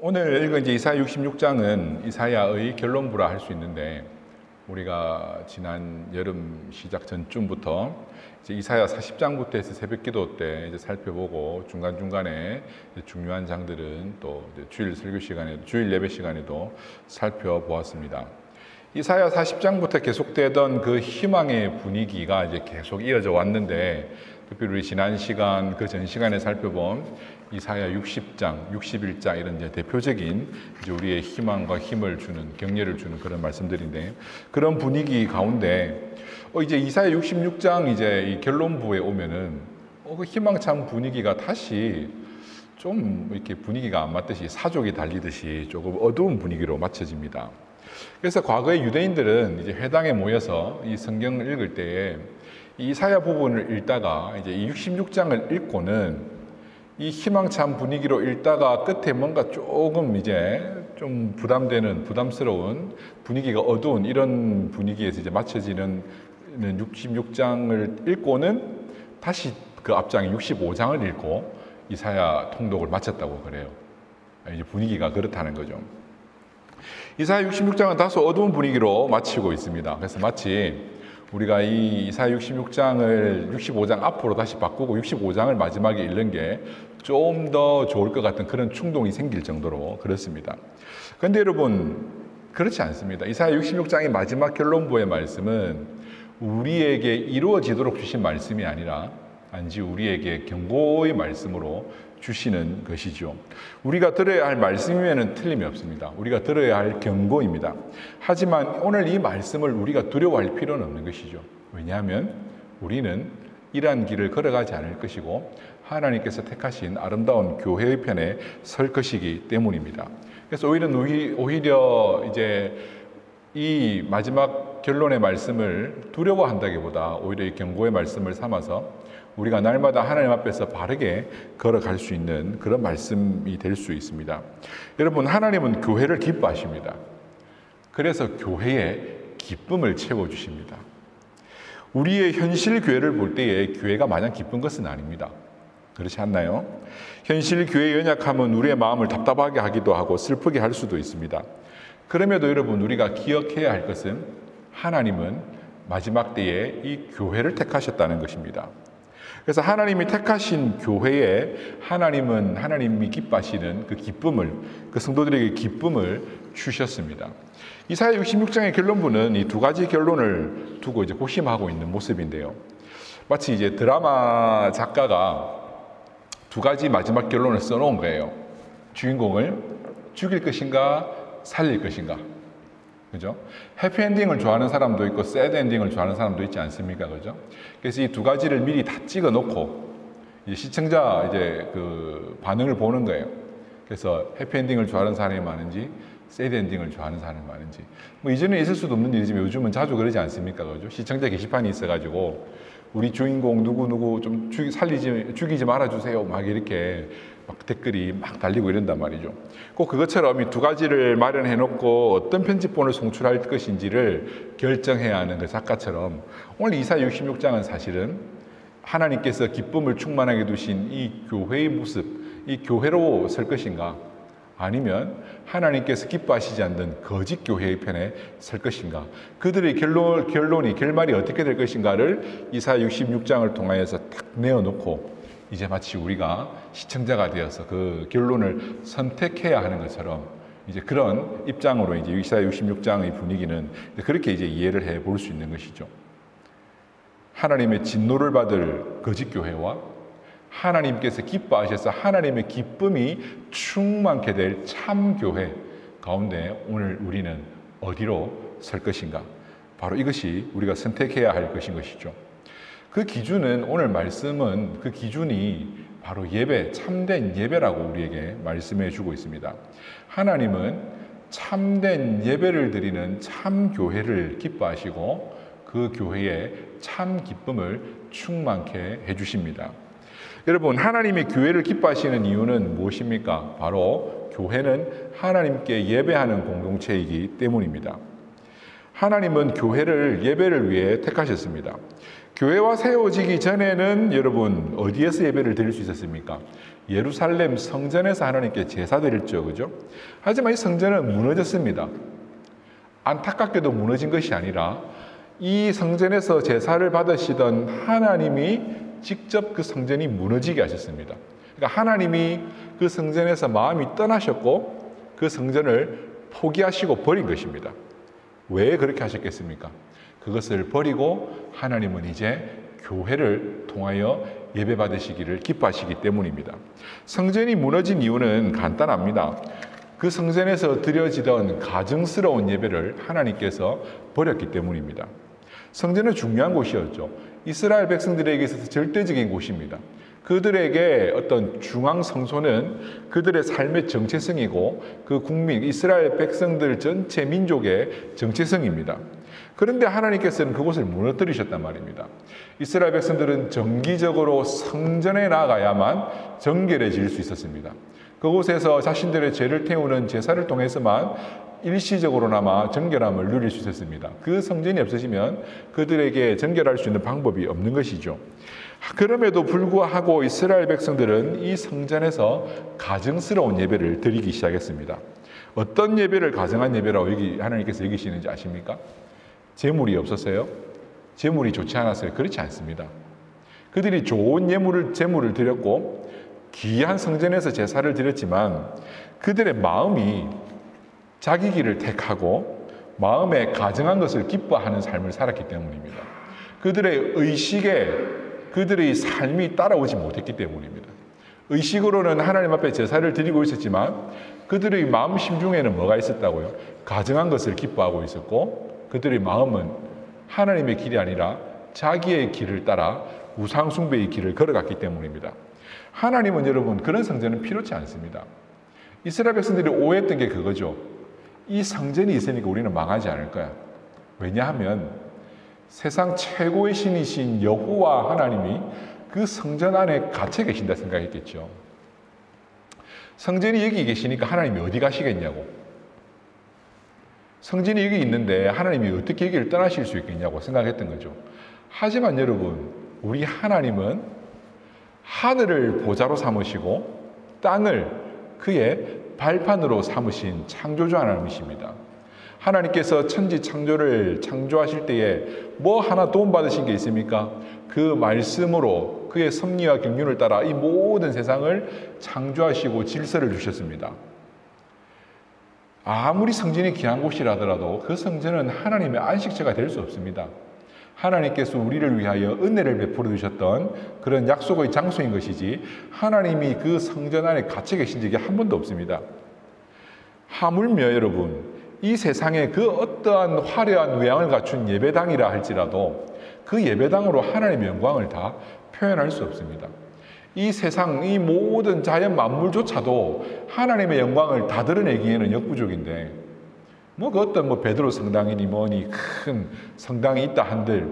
오늘 읽은 이제 이사야 66장은 이사야의 결론부라 할 수 있는데, 우리가 지난 여름 시작 전쯤부터 이제 이사야 40장부터 해서 새벽 기도 때 이제 살펴보고 중간중간에 중요한 장들은 또 주일 설교 시간에, 주일 예배 시간에도 살펴보았습니다. 이사야 40장부터 계속되던 그 희망의 분위기가 이제 계속 이어져 왔는데, 특별히 우리 지난 시간, 그 전 시간에 살펴본 이사야 60장, 61장 이런 이제 대표적인 이제 우리의 희망과 힘을 주는, 격려를 주는 그런 말씀들인데, 그런 분위기 가운데 이제 이사야 66장 이제 이 결론부에 오면은 그 희망찬 분위기가 다시 좀 이렇게 분위기가 안 맞듯이, 사족이 달리듯이 조금 어두운 분위기로 맞춰집니다. 그래서 과거의 유대인들은 이제 회당에 모여서 이 성경을 읽을 때에 이 이사야 부분을 읽다가 이제 이 66장을 읽고는 이 희망찬 분위기로 읽다가 끝에 뭔가 조금 이제 좀 부담스러운 분위기가 어두운 이런 분위기에서 이제 맞춰지는 66장을 읽고는 다시 그 앞장 65장을 읽고 이사야 통독을 마쳤다고 그래요. 이제 분위기가 그렇다는 거죠. 이사야 66장은 다소 어두운 분위기로 마치고 있습니다. 그래서 마치 우리가 이 이사야 66장을 65장 앞으로 다시 바꾸고 65장을 마지막에 읽는 게 좀 더 좋을 것 같은 그런 충동이 생길 정도로 그렇습니다. 그런데 여러분, 그렇지 않습니다. 이사야 66장의 마지막 결론부의 말씀은 우리에게 이루어지도록 주신 말씀이 아니라 단지 우리에게 경고의 말씀으로 주시는 것이죠. 우리가 들어야 할 말씀이면 틀림이 없습니다. 우리가 들어야 할 경고입니다. 하지만 오늘 이 말씀을 우리가 두려워할 필요는 없는 것이죠. 왜냐하면 우리는 이러한 길을 걸어가지 않을 것이고 하나님께서 택하신 아름다운 교회의 편에 설 것이기 때문입니다. 그래서 오히려 이제 이 마지막 결론의 말씀을 두려워한다기보다 오히려 이 경고의 말씀을 삼아서 우리가 날마다 하나님 앞에서 바르게 걸어갈 수 있는 그런 말씀이 될 수 있습니다. 여러분, 하나님은 교회를 기뻐하십니다. 그래서 교회에 기쁨을 채워주십니다. 우리의 현실 교회를 볼 때에 교회가 마냥 기쁜 것은 아닙니다. 그렇지 않나요? 현실 교회의 연약함은 우리의 마음을 답답하게 하기도 하고 슬프게 할 수도 있습니다. 그럼에도 여러분, 우리가 기억해야 할 것은 하나님은 마지막 때에 이 교회를 택하셨다는 것입니다. 그래서 하나님이 택하신 교회에 하나님이 기뻐하시는 그 기쁨을, 그 성도들에게 기쁨을 주셨습니다. 이사야 66장의 결론부는 이 두 가지 결론을 두고 이제 고심하고 있는 모습인데요. 마치 이제 드라마 작가가 두 가지 마지막 결론을 써놓은 거예요. 주인공을 죽일 것인가, 살릴 것인가. 그죠? 해피엔딩을 좋아하는 사람도 있고 새드 엔딩을 좋아하는 사람도 있지 않습니까? 그죠? 그래서 이 두 가지를 미리 다 찍어 놓고 이제 시청자 이제 그 반응을 보는 거예요. 그래서 해피엔딩을 좋아하는 사람이 많은지 새드 엔딩을 좋아하는 사람이 많은지, 뭐 이전에 있을 수도 없는 일이지만 요즘은 자주 그러지 않습니까? 그죠? 시청자 게시판이 있어가지고 우리 주인공 누구 좀 죽이지 말아주세요. 막 이렇게 막 댓글이 막 달리고 이런단 말이죠. 꼭 그것처럼 이 두 가지를 마련해 놓고 어떤 편집본을 송출할 것인지를 결정해야 하는 그 작가처럼 오늘 이사야 66장은 사실은 하나님께서 기쁨을 충만하게 두신 이 교회의 모습, 이 교회로 설 것인가, 아니면 하나님께서 기뻐하시지 않는 거짓 교회의 편에 설 것인가, 그들의 결말이 어떻게 될 것인가를 이사야 66장을 통하여서 딱 내어놓고 이제 마치 우리가 시청자가 되어서 그 결론을 선택해야 하는 것처럼 이제 그런 입장으로 이제 이사야 66장의 분위기는 그렇게 이제 이해를 해 볼 수 있는 것이죠. 하나님의 진노를 받을 거짓 교회와 하나님께서 기뻐하셔서 하나님의 기쁨이 충만케 될 참교회 가운데 오늘 우리는 어디로 설 것인가? 바로 이것이 우리가 선택해야 할 것인 것이죠. 그 기준은, 오늘 말씀은 그 기준이 바로 예배, 참된 예배라고 우리에게 말씀해 주고 있습니다. 하나님은 참된 예배를 드리는 참교회를 기뻐하시고 그 교회에 참 기쁨을 충만케 해 주십니다. 여러분, 하나님의 교회를 기뻐하시는 이유는 무엇입니까? 바로 교회는 하나님께 예배하는 공동체이기 때문입니다. 하나님은 교회를 예배를 위해 택하셨습니다. 교회와 세워지기 전에는 여러분 어디에서 예배를 드릴 수 있었습니까? 예루살렘 성전에서 하나님께 제사 드렸죠, 그죠? 하지만 이 성전은 무너졌습니다. 안타깝게도 무너진 것이 아니라 이 성전에서 제사를 받으시던 하나님이 직접 그 성전이 무너지게 하셨습니다. 그러니까 하나님이 그 성전에서 마음이 떠나셨고 그 성전을 포기하시고 버린 것입니다. 왜 그렇게 하셨겠습니까? 그것을 버리고 하나님은 이제 교회를 통하여 예배 받으시기를 기뻐하시기 때문입니다. 성전이 무너진 이유는 간단합니다. 그 성전에서 드려지던 가증스러운 예배를 하나님께서 버렸기 때문입니다. 성전은 중요한 곳이었죠. 이스라엘 백성들에게 있어서 절대적인 곳입니다. 그들에게 어떤 중앙 성소는 그들의 삶의 정체성이고 그 국민, 이스라엘 백성들 전체 민족의 정체성입니다. 그런데 하나님께서는 그곳을 무너뜨리셨단 말입니다. 이스라엘 백성들은 정기적으로 성전에 나가야만 정결해질 수 있었습니다. 그곳에서 자신들의 죄를 태우는 제사를 통해서만 일시적으로나마 정결함을 누릴 수 있었습니다. 그 성전이 없어지면 그들에게 정결할 수 있는 방법이 없는 것이죠. 그럼에도 불구하고 이스라엘 백성들은 이 성전에서 가증스러운 예배를 드리기 시작했습니다. 어떤 예배를 가증한 예배라고 하나님께서 여기시는지 아십니까? 재물이 없었어요? 재물이 좋지 않았어요? 그렇지 않습니다. 그들이 좋은 재물을 드렸고 귀한 성전에서 제사를 드렸지만 그들의 마음이 자기 길을 택하고 마음에 가증한 것을 기뻐하는 삶을 살았기 때문입니다. 그들의 의식에 그들의 삶이 따라오지 못했기 때문입니다. 의식으로는 하나님 앞에 제사를 드리고 있었지만 그들의 마음 심중에는 뭐가 있었다고요? 가증한 것을 기뻐하고 있었고 그들의 마음은 하나님의 길이 아니라 자기의 길을 따라 우상 숭배의 길을 걸어갔기 때문입니다. 하나님은 여러분 그런 성전은 필요치 않습니다. 이스라엘 백성들이 오해했던 게 그거죠. 이 성전이 있으니까 우리는 망하지 않을 거야. 왜냐하면 세상 최고의 신이신 여호와 하나님이 그 성전 안에 갇혀 계신다 생각했겠죠. 성전이 여기 계시니까 하나님이 어디 가시겠냐고. 성전이 여기 있는데 하나님이 어떻게 여기를 떠나실 수 있겠냐고 생각했던 거죠. 하지만 여러분, 우리 하나님은 하늘을 보좌로 삼으시고 땅을 그의 발판으로 삼으신 창조주 하나님이십니다. 하나님께서 천지 창조를 창조하실 때에 뭐 하나 도움받으신 게 있습니까? 그 말씀으로 그의 섭리와 경륜을 따라 이 모든 세상을 창조하시고 질서를 주셨습니다. 아무리 성전이 귀한 곳이라더라도 그 성전은 하나님의 안식처가 될 수 없습니다. 하나님께서 우리를 위하여 은혜를 베풀어 주셨던 그런 약속의 장소인 것이지 하나님이 그 성전 안에 갇혀 계신 적이 한 번도 없습니다. 하물며 여러분, 이 세상에 그 어떠한 화려한 외양을 갖춘 예배당이라 할지라도 그 예배당으로 하나님의 영광을 다 표현할 수 없습니다. 이 세상, 이 모든 자연 만물조차도 하나님의 영광을 다 드러내기에는 역부족인데 그 어떤 베드로 성당이니 뭐니 큰 성당이 있다 한들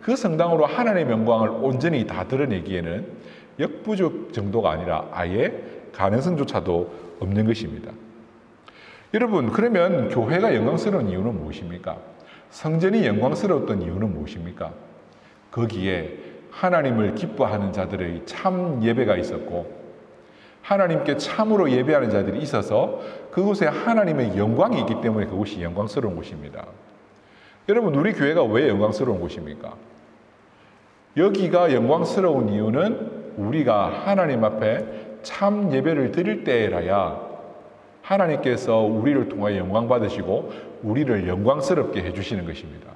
그 성당으로 하나님의 영광을 온전히 다 드러내기에는 역부족 정도가 아니라 아예 가능성조차도 없는 것입니다. 여러분, 그러면 교회가 영광스러운 이유는 무엇입니까? 성전이 영광스러웠던 이유는 무엇입니까? 거기에 하나님을 기뻐하는 자들의 참 예배가 있었고 하나님께 참으로 예배하는 자들이 있어서 그곳에 하나님의 영광이 있기 때문에 그곳이 영광스러운 곳입니다. 여러분, 우리 교회가 왜 영광스러운 곳입니까? 여기가 영광스러운 이유는 우리가 하나님 앞에 참 예배를 드릴 때라야 하나님께서 우리를 통하여 영광 받으시고 우리를 영광스럽게 해주시는 것입니다.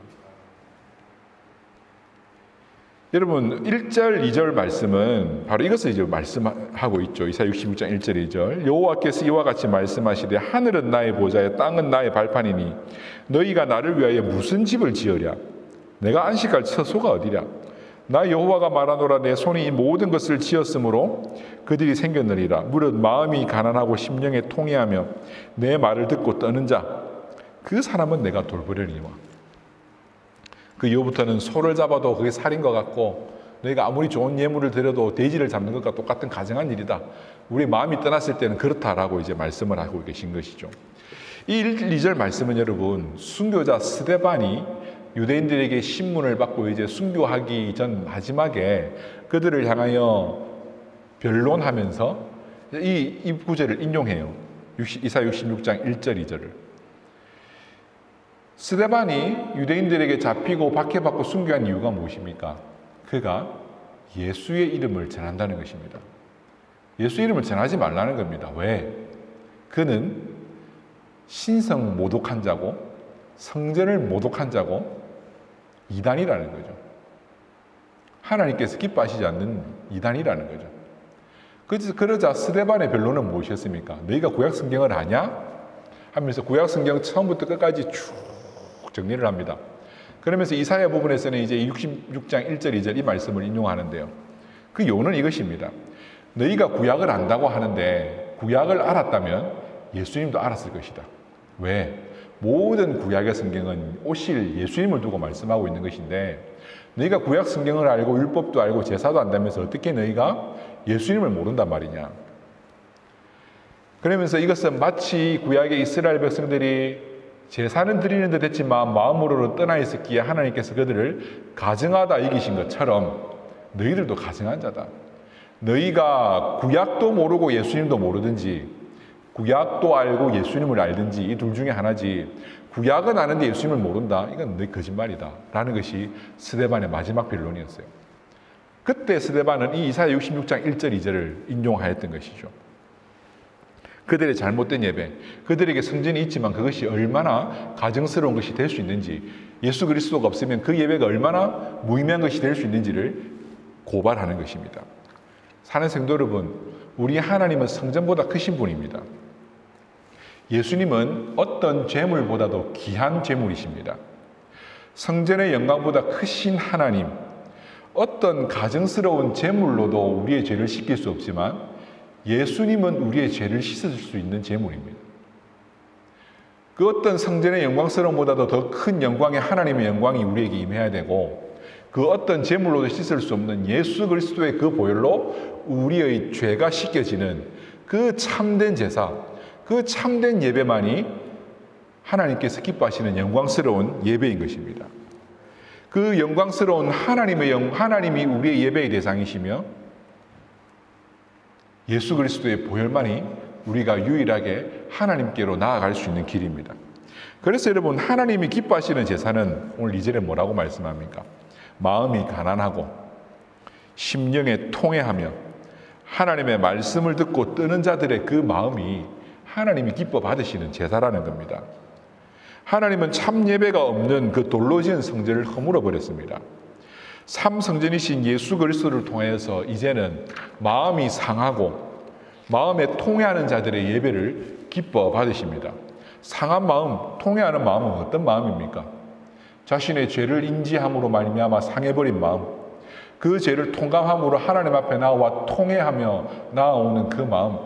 여러분, 1절, 2절 말씀은 바로 이것을 이제 말씀하고 있죠. 이사야 66장 1절, 2절. 여호와께서 이와 같이 말씀하시되 하늘은 나의 보좌요 땅은 나의 발판이니 너희가 나를 위하여 무슨 집을 지으랴? 내가 안식할 처소가 어디랴? 나 여호와가 말하노라. 내 손이 이 모든 것을 지었으므로 그들이 생겼느니라. 무릇 마음이 가난하고 심령에 통회하며 내 말을 듣고 떠는 자, 그 사람은 내가 돌보려니와. 그 이후부터는 소를 잡아도 그게 살인 것 같고 너희가 아무리 좋은 예물을 드려도 돼지를 잡는 것과 똑같은 가증한 일이다. 우리 마음이 떠났을 때는 그렇다라고 이제 말씀을 하고 계신 것이죠. 이 1, 2절 말씀은 여러분 순교자 스데반이 유대인들에게 신문을 받고 이제 순교하기 전 마지막에 그들을 향하여 변론하면서 이 구절을 인용해요. 이사야 66장 1절 2절을. 스데반이 유대인들에게 잡히고 박해받고 순교한 이유가 무엇입니까? 그가 예수의 이름을 전한다는 것입니다. 예수 이름을 전하지 말라는 겁니다. 왜? 그는 신성 모독한 자고 성전을 모독한 자고 이단이라는 거죠. 하나님께서 기뻐하시지 않는 이단이라는 거죠. 그러자 스데반의 변론은 무엇이었습니까? 너희가 구약 성경을 아냐? 하면서 구약 성경 처음부터 끝까지 쭉 정리를 합니다. 그러면서 이사야 부분에서는 이제 66장 1절 2절 이 말씀을 인용하는데요. 그 요는 이것입니다. 너희가 구약을 안다고 하는데 구약을 알았다면 예수님도 알았을 것이다. 왜? 모든 구약의 성경은 오실 예수님을 두고 말씀하고 있는 것인데 너희가 구약 성경을 알고 율법도 알고 제사도 안다면서 어떻게 너희가 예수님을 모른단 말이냐. 그러면서 이것은 마치 구약의 이스라엘 백성들이 제사는 드리는 듯 했지만 마음으로는 떠나 있었기에 하나님께서 그들을 가증하다 이기신 것처럼 너희들도 가증한 자다. 너희가 구약도 모르고 예수님도 모르든지 구약도 알고 예수님을 알든지 이 둘 중에 하나지 구약은 아는데 예수님을 모른다. 이건 너희 거짓말이다. 라는 것이 스데반의 마지막 변론이었어요. 그때 스데반은 이 이사야 66장 1절 2절을 인용하였던 것이죠. 그들의 잘못된 예배, 그들에게 성전이 있지만 그것이 얼마나 가증스러운 것이 될 수 있는지, 예수 그리스도가 없으면 그 예배가 얼마나 무의미한 것이 될 수 있는지를 고발하는 것입니다. 사는 성도 여러분, 우리 하나님은 성전보다 크신 분입니다. 예수님은 어떤 재물보다도 귀한 재물이십니다. 성전의 영광보다 크신 하나님, 어떤 가증스러운 재물로도 우리의 죄를 씻길 수 없지만 예수님은 우리의 죄를 씻을 수 있는 재물입니다. 그 어떤 성전의 영광스러움보다도 더 큰 영광의 하나님의 영광이 우리에게 임해야 되고 그 어떤 재물로도 씻을 수 없는 예수 그리스도의 그 보혈로 우리의 죄가 씻겨지는 그 참된 제사, 그 참된 예배만이 하나님께서 기뻐하시는 영광스러운 예배인 것입니다. 그 영광스러운 하나님이 우리의 예배의 대상이시며 예수 그리스도의 보혈만이 우리가 유일하게 하나님께로 나아갈 수 있는 길입니다. 그래서 여러분 하나님이 기뻐하시는 제사는 오늘 2절에 뭐라고 말씀합니까? 마음이 가난하고 심령에 통회하며 하나님의 말씀을 듣고 뜨는 자들의 그 마음이 하나님이 기뻐 받으시는 제사라는 겁니다. 하나님은 참 예배가 없는 그 돌로 지은 성전을 허물어 버렸습니다. 삼성전이신 예수 그리스도를 통해서 이제는 마음이 상하고 마음에 통회하는 자들의 예배를 기뻐 받으십니다. 상한 마음, 통회하는 마음은 어떤 마음입니까? 자신의 죄를 인지함으로 말미암아 상해버린 마음, 그 죄를 통감함으로 하나님 앞에 나와 통회하며 나아오는 그 마음.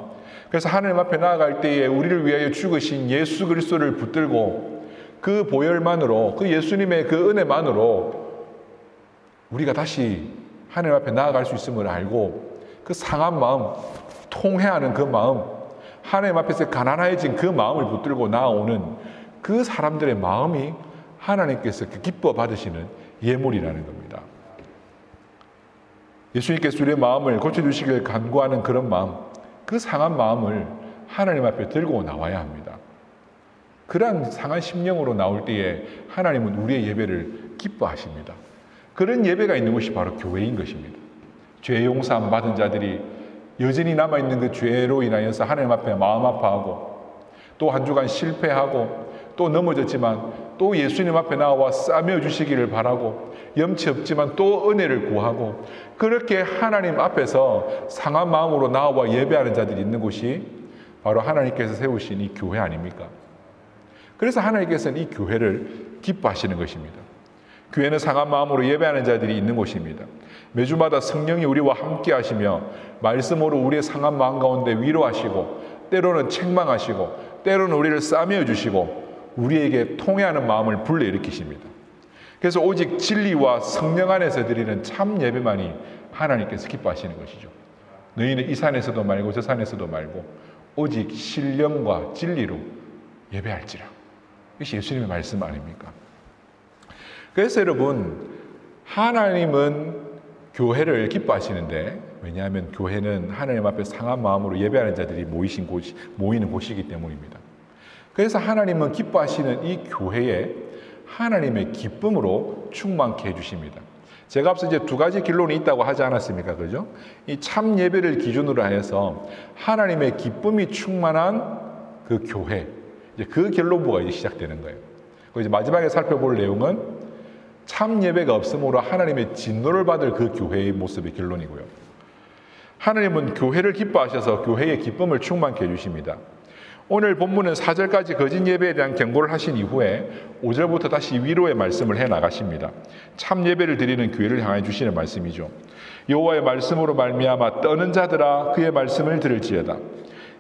그래서 하나님 앞에 나아갈 때에 우리를 위하여 죽으신 예수 그리스도를 붙들고 그 보혈만으로, 그 예수님의 그 은혜만으로 우리가 다시 하나님 앞에 나아갈 수 있음을 알고 그 상한 마음, 통회하는 그 마음, 하나님 앞에서 가난해진 그 마음을 붙들고 나아오는 그 사람들의 마음이 하나님께서 기뻐 받으시는 예물이라는 겁니다. 예수님께서 우리의 마음을 고쳐주시길 간구하는 그런 마음, 그 상한 마음을 하나님 앞에 들고 나와야 합니다. 그러한 상한 심령으로 나올 때에 하나님은 우리의 예배를 기뻐하십니다. 그런 예배가 있는 것이 바로 교회인 것입니다. 죄 용서함 받은 자들이 여전히 남아있는 그 죄로 인하여서 하나님 앞에 마음 아파하고 또 한 주간 실패하고 또 넘어졌지만 또 예수님 앞에 나와 싸매어 주시기를 바라고 염치 없지만 또 은혜를 구하고 그렇게 하나님 앞에서 상한 마음으로 나와 예배하는 자들이 있는 곳이 바로 하나님께서 세우신 이 교회 아닙니까? 그래서 하나님께서는 이 교회를 기뻐하시는 것입니다. 교회는 상한 마음으로 예배하는 자들이 있는 곳입니다. 매주마다 성령이 우리와 함께 하시며 말씀으로 우리의 상한 마음 가운데 위로하시고 때로는 책망하시고 때로는 우리를 싸매어 주시고 우리에게 통회하는 마음을 불러일으키십니다. 그래서 오직 진리와 성령 안에서 드리는 참 예배만이 하나님께서 기뻐하시는 것이죠. 너희는 이 산에서도 말고 저 산에서도 말고 오직 신령과 진리로 예배할지라. 이것이 예수님의 말씀 아닙니까? 그래서 여러분, 하나님은 교회를 기뻐하시는데, 왜냐하면 교회는 하나님 앞에 상한 마음으로 예배하는 자들이 모이는 곳이기 때문입니다. 그래서 하나님은 기뻐하시는 이 교회에 하나님의 기쁨으로 충만케 해주십니다. 제가 앞서 이제 두 가지 결론이 있다고 하지 않았습니까? 그죠? 이 참 예배를 기준으로 하여서 하나님의 기쁨이 충만한 그 교회, 이제 그 결론부가 이제 시작되는 거예요. 그리고 이제 마지막에 살펴볼 내용은 참 예배가 없으므로 하나님의 진노를 받을 그 교회의 모습의 결론이고요. 하나님은 교회를 기뻐하셔서 교회의 기쁨을 충만케 해주십니다. 오늘 본문은 4절까지 거짓 예배에 대한 경고를 하신 이후에 5절부터 다시 위로의 말씀을 해 나가십니다. 참 예배를 드리는 교회를 향해 주시는 말씀이죠. 여호와의 말씀으로 말미암아 떠는 자들아 그의 말씀을 들을지어다.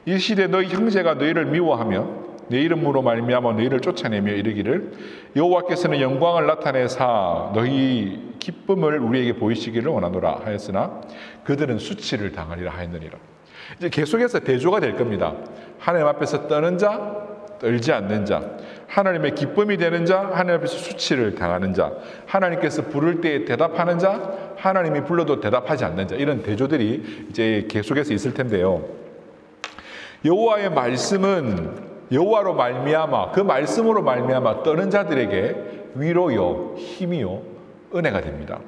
이 시대 너희 형제가 너희를 미워하며 내 이름으로 말미암아 너희를 쫓아내며 이르기를 여호와께서는 영광을 나타내사 너희 기쁨을 우리에게 보이시기를 원하노라 하였으나 그들은 수치를 당하리라 하였느니라. 이제 계속해서 대조가 될 겁니다. 하나님 앞에서 떠는 자, 떨지 않는 자, 하나님의 기쁨이 되는 자, 하나님 앞에서 수치를 당하는 자, 하나님께서 부를 때에 대답하는 자, 하나님이 불러도 대답하지 않는 자, 이런 대조들이 이제 계속해서 있을 텐데요. 여호와의 말씀은 여호와로 말미암아 그 말씀으로 말미암아 떠는 자들에게 위로요, 힘이요, 은혜가 됩니다.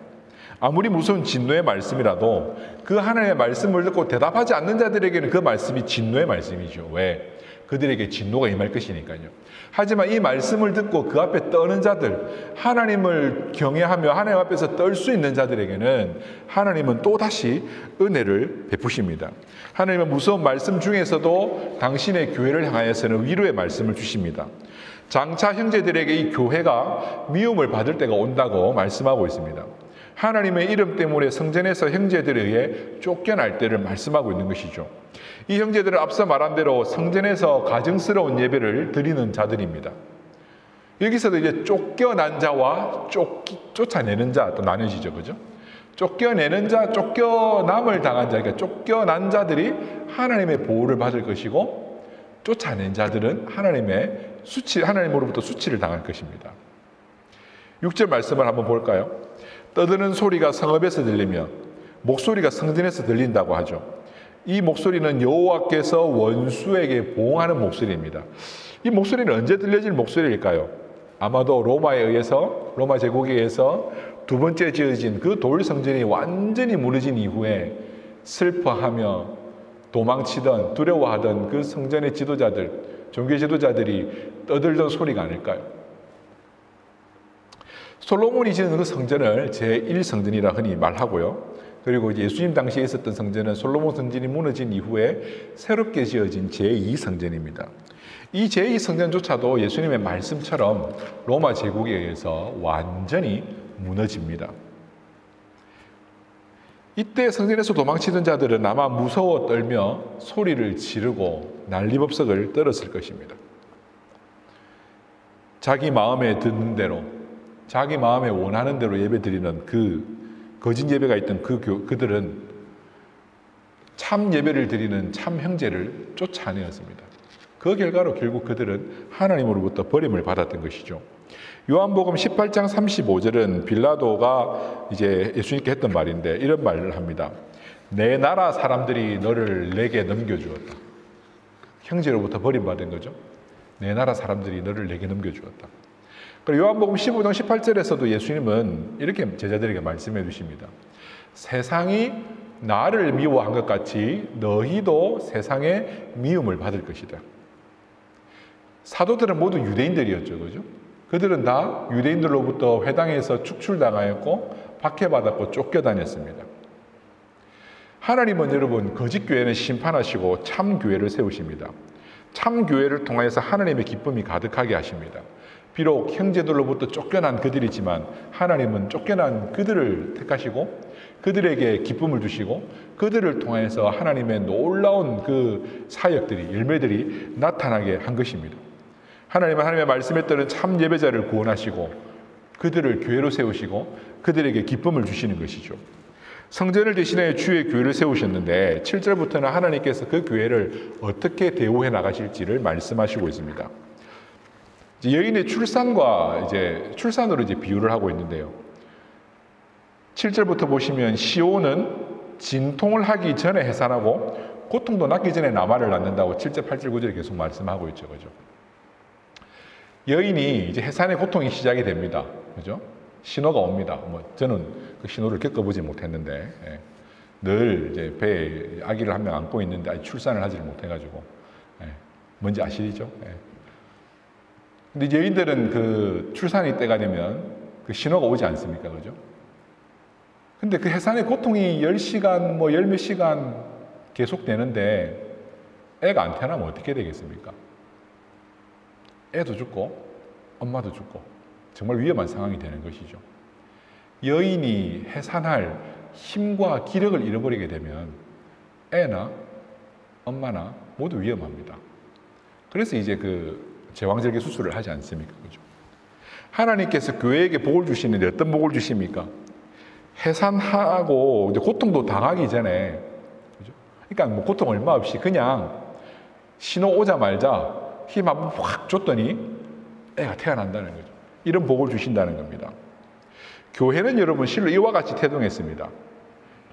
아무리 무서운 진노의 말씀이라도 그 하나님의 말씀을 듣고 대답하지 않는 자들에게는 그 말씀이 진노의 말씀이죠. 왜? 그들에게 진노가 임할 것이니까요. 하지만 이 말씀을 듣고 그 앞에 떠는 자들, 하나님을 경외하며 하나님 앞에서 떨 수 있는 자들에게는 하나님은 또다시 은혜를 베푸십니다. 하나님은 무서운 말씀 중에서도 당신의 교회를 향하여서는 위로의 말씀을 주십니다. 장차 형제들에게 이 교회가 미움을 받을 때가 온다고 말씀하고 있습니다. 하나님의 이름 때문에 성전에서 형제들에 의해 쫓겨날 때를 말씀하고 있는 것이죠. 이 형제들은 앞서 말한 대로 성전에서 가증스러운 예배를 드리는 자들입니다. 여기서도 이제 쫓겨난 자와 쫓아내는 자 또 나뉘어지죠. 그죠? 쫓겨내는 자, 쫓겨남을 당한 자, 그러니까 쫓겨난 자들이 하나님의 보호를 받을 것이고 쫓아낸 자들은 하나님으로부터 수치를 당할 것입니다. 6절 말씀을 한번 볼까요? 떠드는 소리가 성읍에서 들리며 목소리가 성전에서 들린다고 하죠. 이 목소리는 여호와께서 원수에게 보응하는 목소리입니다. 이 목소리는 언제 들려질 목소리일까요? 아마도 로마 제국에 의해서 두 번째 지어진 그 돌 성전이 완전히 무너진 이후에 슬퍼하며 도망치던 두려워하던 그 성전의 지도자들, 종교 지도자들이 떠들던 소리가 아닐까요? 솔로몬이 지은 그 성전을 제1성전이라 흔히 말하고요. 그리고 이제 예수님 당시에 있었던 성전은 솔로몬 성전이 무너진 이후에 새롭게 지어진 제2성전입니다. 이 제2성전조차도 예수님의 말씀처럼 로마 제국에 의해서 완전히 무너집니다. 이때 성전에서 도망치던 자들은 아마 무서워 떨며 소리를 지르고 난리법석을 떨었을 것입니다. 자기 마음에 드는 대로, 자기 마음에 원하는 대로 예배드리는 그 거짓 예배가 있던 그들은 참 예배를 드리는 참 형제를 쫓아내었습니다. 그 결과로 결국 그들은 하나님으로부터 버림을 받았던 것이죠. 요한복음 18장 35절은 빌라도가 이제 예수님께 했던 말인데 이런 말을 합니다. 내 나라 사람들이 너를 내게 넘겨주었다. 형제로부터 버림받은 거죠. 내 나라 사람들이 너를 내게 넘겨주었다. 그리고 요한복음 15장 18절에서도 예수님은 이렇게 제자들에게 말씀해 주십니다. 세상이 나를 미워한 것 같이 너희도 세상의 미움을 받을 것이다. 사도들은 모두 유대인들이었죠. 그죠? 그들은 다 유대인들로부터 회당에서 축출당하였고 박해받았고 쫓겨다녔습니다. 하나님은 여러분 거짓 교회는 심판하시고 참 교회를 세우십니다. 참 교회를 통해서 하나님의 기쁨이 가득하게 하십니다. 비록 형제들로부터 쫓겨난 그들이지만 하나님은 쫓겨난 그들을 택하시고 그들에게 기쁨을 주시고 그들을 통해서 하나님의 놀라운 그 사역들이, 열매들이 나타나게 한 것입니다. 하나님은 하나님의 말씀에 따른 참 예배자를 구원하시고 그들을 교회로 세우시고 그들에게 기쁨을 주시는 것이죠. 성전을 대신해 주의 교회를 세우셨는데 7절부터는 하나님께서 그 교회를 어떻게 대우해 나가실지를 말씀하시고 있습니다. 이제 여인의 출산과 이제 출산으로 이제 비유를 하고 있는데요. 7절부터 보시면 시온은 진통을 하기 전에 해산하고 고통도 낫기 전에 나말을 낳는다고 7절, 8절, 9절에 계속 말씀하고 있죠. 그죠? 여인이 이제 해산의 고통이 시작이 됩니다. 그죠? 신호가 옵니다. 저는 그 신호를 겪어보지 못했는데, 늘 이제 배에 아기를 한 명 안고 있는데 아직 출산을 하지를 못해가지고, 뭔지 아시죠? 근데 이제 여인들은 그 출산의 때가 되면 그 신호가 오지 않습니까? 그죠? 근데 그 해산의 고통이 10시간, 열 몇 시간 계속되는데 애가 안 태어나면 어떻게 되겠습니까? 애도 죽고 엄마도 죽고 정말 위험한 상황이 되는 것이죠. 여인이 해산할 힘과 기력을 잃어버리게 되면 애나 엄마나 모두 위험합니다. 그래서 이제 그 제왕절개 수술을 하지 않습니까? 그죠? 하나님께서 교회에게 복을 주시는데 어떤 복을 주십니까? 해산하고 이제 고통도 당하기 전에, 그죠? 그러니까 뭐 고통 얼마 없이 그냥 신호 오자마자 힘 한번 확 줬더니 애가 태어난다는 거죠. 이런 복을 주신다는 겁니다. 교회는 여러분 실로 이와 같이 태동했습니다.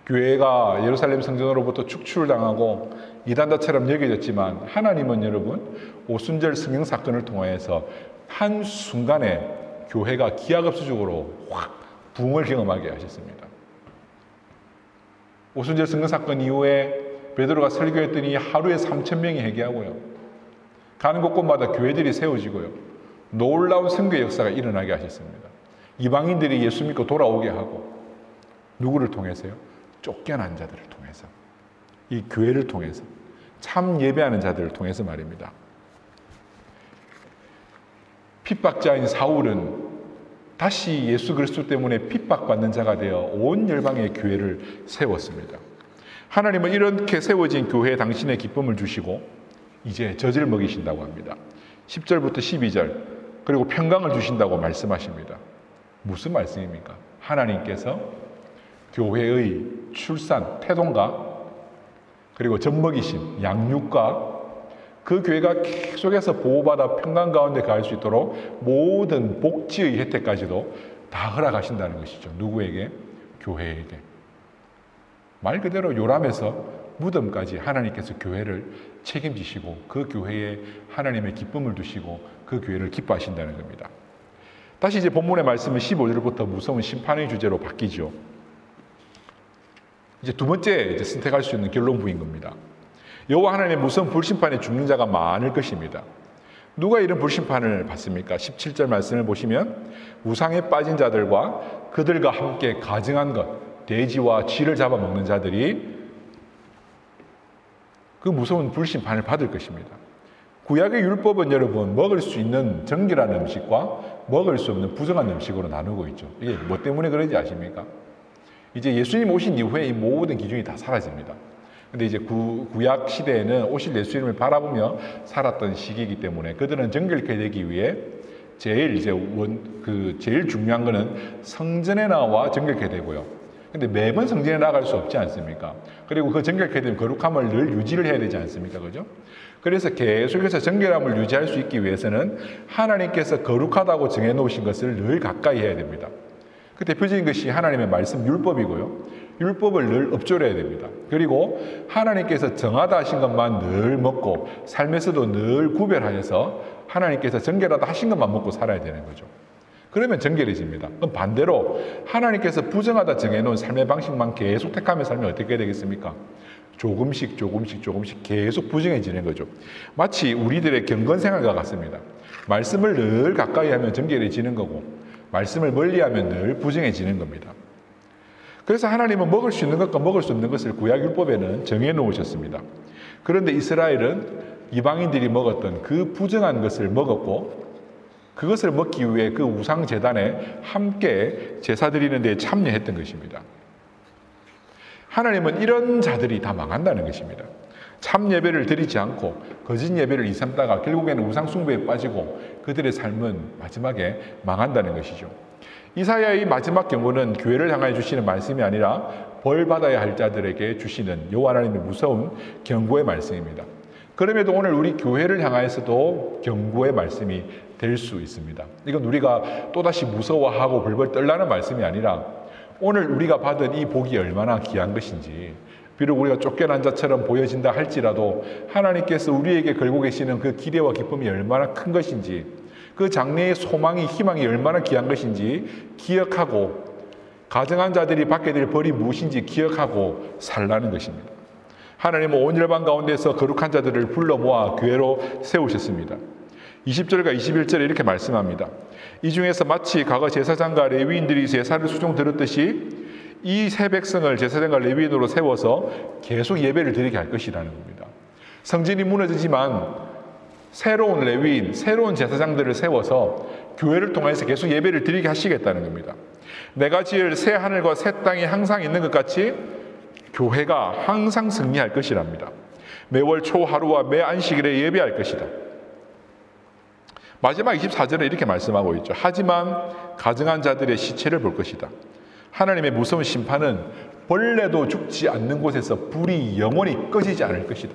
교회가 예루살렘 성전으로부터 축출당하고 이단자처럼 여겨졌지만 하나님은 여러분 오순절 성령 사건을 통해서 한순간에 교회가 기하급수적으로 확 부흥을 경험하게 하셨습니다. 오순절 성령 사건 이후에 베드로가 설교했더니 하루에 3,000명이 회개하고요. 가는 곳곳마다 교회들이 세워지고요. 놀라운 선교의 역사가 일어나게 하셨습니다. 이방인들이 예수 믿고 돌아오게 하고 누구를 통해서요? 쫓겨난 자들을 통해서, 이 교회를 통해서, 참 예배하는 자들을 통해서 말입니다. 핍박자인 사울은 다시 예수 그리스도 때문에 핍박받는 자가 되어 온 열방의 교회를 세웠습니다. 하나님은 이렇게 세워진 교회에 당신의 기쁨을 주시고 이제 젖을 먹이신다고 합니다. 10절부터 12절 그리고 평강을 주신다고 말씀하십니다. 무슨 말씀입니까? 하나님께서 교회의 출산, 태동과 그리고 젖먹이심, 양육과 그 교회가 계속해서 보호받아 평강 가운데 갈 수 있도록 모든 복지의 혜택까지도 다 허락하신다는 것이죠. 누구에게? 교회에게. 말 그대로 요람에서 무덤까지 하나님께서 교회를 책임지시고 그 교회에 하나님의 기쁨을 두시고 그 교회를 기뻐하신다는 겁니다. 다시 이제 본문의 말씀은 15절부터 무서운 심판의 주제로 바뀌죠. 이제 두 번째 이제 선택할 수 있는 결론부인 겁니다. 여호와 하나님의 무서운 불심판에 죽는 자가 많을 것입니다. 누가 이런 불심판을 받습니까? 17절 말씀을 보시면 우상에 빠진 자들과 그들과 함께 가증한 것, 돼지와 쥐를 잡아먹는 자들이 그 무서운 불심판을 받을 것입니다. 구약의 율법은 여러분 먹을 수 있는 정결한 음식과 먹을 수 없는 부정한 음식으로 나누고 있죠. 이게 뭐 때문에 그런지 아십니까? 이제 예수님 오신 이후에 이 모든 기준이 다 사라집니다. 근데 이제 구약 시대에는 오실 예수님을 바라보며 살았던 시기이기 때문에 그들은 정결케 되기 위해 제일 중요한 거는 성전에 나와 정결케 되고요. 근데 매번 성전에 나갈 수 없지 않습니까? 그리고 그 정결케 된 거룩함을 늘 유지를 해야 되지 않습니까? 그죠? 그래서 계속해서 정결함을 유지할 수 있기 위해서는 하나님께서 거룩하다고 정해놓으신 것을 늘 가까이 해야 됩니다. 그 대표적인 것이 하나님의 말씀 율법이고요. 율법을 늘 엎조려야 됩니다. 그리고 하나님께서 정하다 하신 것만 늘 먹고 삶에서도 늘 구별하여서 하나님께서 정결하다 하신 것만 먹고 살아야 되는 거죠. 그러면 정결해집니다. 그럼 반대로 하나님께서 부정하다 정해놓은 삶의 방식만 계속 택하며 살면 어떻게 되겠습니까? 조금씩 계속 부정해지는 거죠. 마치 우리들의 경건생활과 같습니다. 말씀을 늘 가까이 하면 정결해지는 거고 말씀을 멀리하면 늘 부정해지는 겁니다. 그래서 하나님은 먹을 수 있는 것과 먹을 수 없는 것을 구약율법에는 정해놓으셨습니다. 그런데 이스라엘은 이방인들이 먹었던 그 부정한 것을 먹었고 그것을 먹기 위해 그 우상제단에 함께 제사 드리는 데 참여했던 것입니다. 하나님은 이런 자들이 다 망한다는 것입니다. 참 예배를 드리지 않고 거짓 예배를 이삼다가 결국에는 우상 숭배에 빠지고 그들의 삶은 마지막에 망한다는 것이죠. 이사야의 마지막 경고는 교회를 향하여 주시는 말씀이 아니라 벌 받아야 할 자들에게 주시는 여호와 하나님의 무서운 경고의 말씀입니다. 그럼에도 오늘 우리 교회를 향하여서도 경고의 말씀이 될 수 있습니다. 이건 우리가 또다시 무서워하고 벌벌 떨라는 말씀이 아니라 오늘 우리가 받은 이 복이 얼마나 귀한 것인지, 비록 우리가 쫓겨난 자처럼 보여진다 할지라도 하나님께서 우리에게 걸고 계시는 그 기대와 기쁨이 얼마나 큰 것인지, 그 장래의 소망이, 희망이 얼마나 귀한 것인지 기억하고, 가정한 자들이 받게 될 벌이 무엇인지 기억하고 살라는 것입니다. 하나님은 온 열방 가운데서 거룩한 자들을 불러 모아 교회로 세우셨습니다. 20절과 21절에 이렇게 말씀합니다. 이 중에서 마치 과거 제사장과 레위인들이 제사를 수종 들었듯이 이 새 백성을 제사장과 레위인으로 세워서 계속 예배를 드리게 할 것이라는 겁니다. 성전이 무너지지만 새로운 레위인, 새로운 제사장들을 세워서 교회를 통해서 계속 예배를 드리게 하시겠다는 겁니다. 내가 지을 새 하늘과 새 땅이 항상 있는 것 같이 교회가 항상 승리할 것이랍니다. 매월 초 하루와 매 안식일에 예배할 것이다. 마지막 24절에 이렇게 말씀하고 있죠. 하지만 가증한 자들의 시체를 볼 것이다. 하나님의 무서운 심판은 벌레도 죽지 않는 곳에서 불이 영원히 꺼지지 않을 것이다.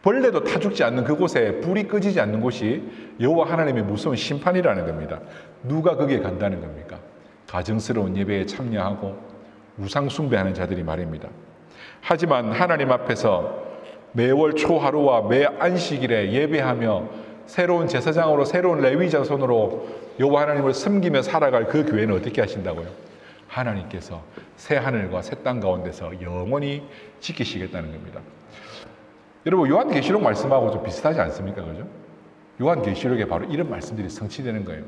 벌레도 타 죽지 않는 그곳에 불이 꺼지지 않는 곳이 여호와 하나님의 무서운 심판이라는 겁니다. 누가 거기에 간다는 겁니까? 가증스러운 예배에 참여하고 우상 숭배하는 자들이 말입니다. 하지만 하나님 앞에서 매월 초하루와 매 안식일에 예배하며 새로운 제사장으로, 새로운 레위 자손으로 여호와 하나님을 섬기며 살아갈 그 교회는 어떻게 하신다고요? 하나님께서 새 하늘과 새 땅 가운데서 영원히 지키시겠다는 겁니다. 여러분, 요한계시록 말씀하고 좀 비슷하지 않습니까? 그죠? 요한계시록에 바로 이런 말씀들이 성취되는 거예요.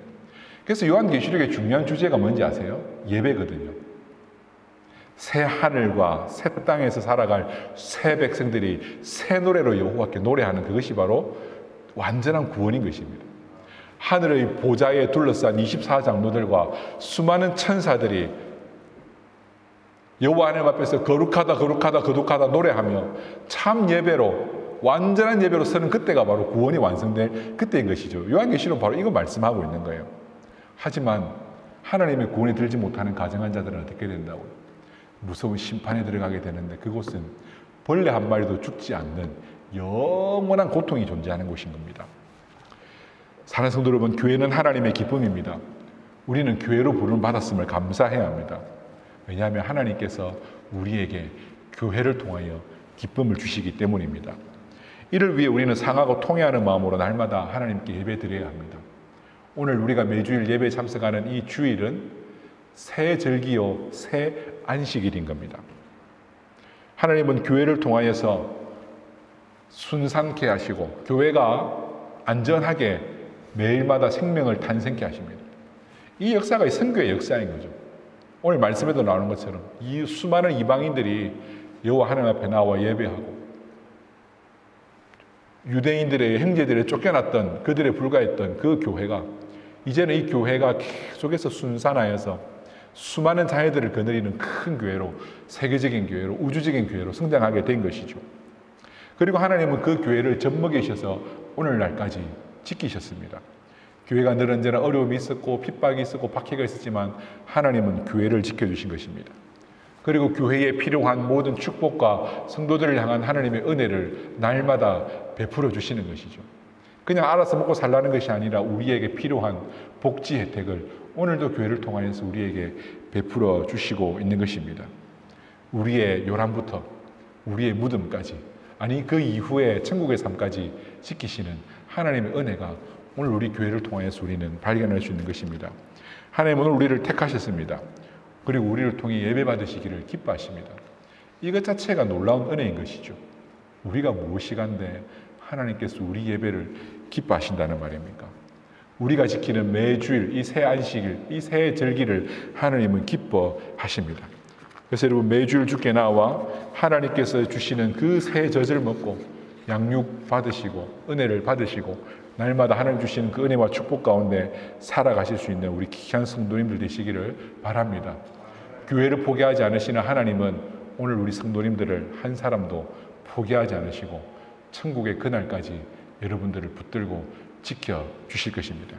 그래서 요한계시록의 중요한 주제가 뭔지 아세요? 예배거든요. 새 하늘과 새 땅에서 살아갈 새 백성들이 새 노래로 여호와께 노래하는 그것이 바로 완전한 구원인 것입니다. 하늘의 보좌에 둘러싼 24장로들과 수많은 천사들이 여호와 하나님 앞에서 거룩하다 거룩하다 거룩하다 노래하며 참 예배로, 완전한 예배로 서는 그때가 바로 구원이 완성될 그때인 것이죠. 요한계시록은 바로 이거 말씀하고 있는 거예요. 하지만 하나님의 구원에 들지 못하는 가증한 자들은 어떻게 된다고요? 무서운 심판에 들어가게 되는데, 그곳은 벌레 한 마리도 죽지 않는 영원한 고통이 존재하는 곳인 겁니다. 사랑하는 성도 여러분, 교회는 하나님의 기쁨입니다. 우리는 교회로 부름을 받았음을 감사해야 합니다. 왜냐하면 하나님께서 우리에게 교회를 통하여 기쁨을 주시기 때문입니다. 이를 위해 우리는 상하고 통회하는 마음으로 날마다 하나님께 예배드려야 합니다. 오늘 우리가 매주일 예배에 참석하는 이 주일은 새 절기요, 새 안식일인 겁니다. 하나님은 교회를 통하여서 순산케 하시고 교회가 안전하게 매일마다 생명을 탄생케 하십니다. 이 역사가 선교의 역사인 거죠. 오늘 말씀에도 나오는 것처럼 이 수많은 이방인들이 여호와 하나님 앞에 나와 예배하고 유대인들의 형제들에 쫓겨났던 그들에 불과했던 그 교회가 이제는 이 교회가 계속해서 순산하여서 수많은 자녀들을 거느리는 큰 교회로, 세계적인 교회로, 우주적인 교회로 성장하게 된 것이죠. 그리고 하나님은 그 교회를 젖먹이셔서 오늘날까지 지키셨습니다. 교회가 늘 언제나 어려움이 있었고 핍박이 있었고 박해가 있었지만 하나님은 교회를 지켜주신 것입니다. 그리고 교회에 필요한 모든 축복과 성도들을 향한 하나님의 은혜를 날마다 베풀어 주시는 것이죠. 그냥 알아서 먹고 살라는 것이 아니라 우리에게 필요한 복지 혜택을 오늘도 교회를 통하여서 우리에게 베풀어 주시고 있는 것입니다. 우리의 요람부터 우리의 무덤까지, 아니 그 이후에 천국의 삶까지 지키시는 하나님의 은혜가 오늘 우리 교회를 통하여서 우리는 발견할 수 있는 것입니다. 하나님은 오늘 우리를 택하셨습니다. 그리고 우리를 통해 예배 받으시기를 기뻐하십니다. 이것 자체가 놀라운 은혜인 것이죠. 우리가 무엇이 간데 하나님께서 우리 예배를 기뻐하신다는 말입니까? 우리가 지키는 매주일 이 새 안식일, 이 새 절기를 하나님은 기뻐하십니다. 그래서 여러분, 매주일 주께 나와 하나님께서 주시는 그 새 젖을 먹고 양육 받으시고 은혜를 받으시고 날마다 하나님 주시는 그 은혜와 축복 가운데 살아가실 수 있는 우리 귀한 성도님들 되시기를 바랍니다. 교회를 포기하지 않으시는 하나님은 오늘 우리 성도님들을 한 사람도 포기하지 않으시고 천국의 그날까지 여러분들을 붙들고 지켜주실 것입니다.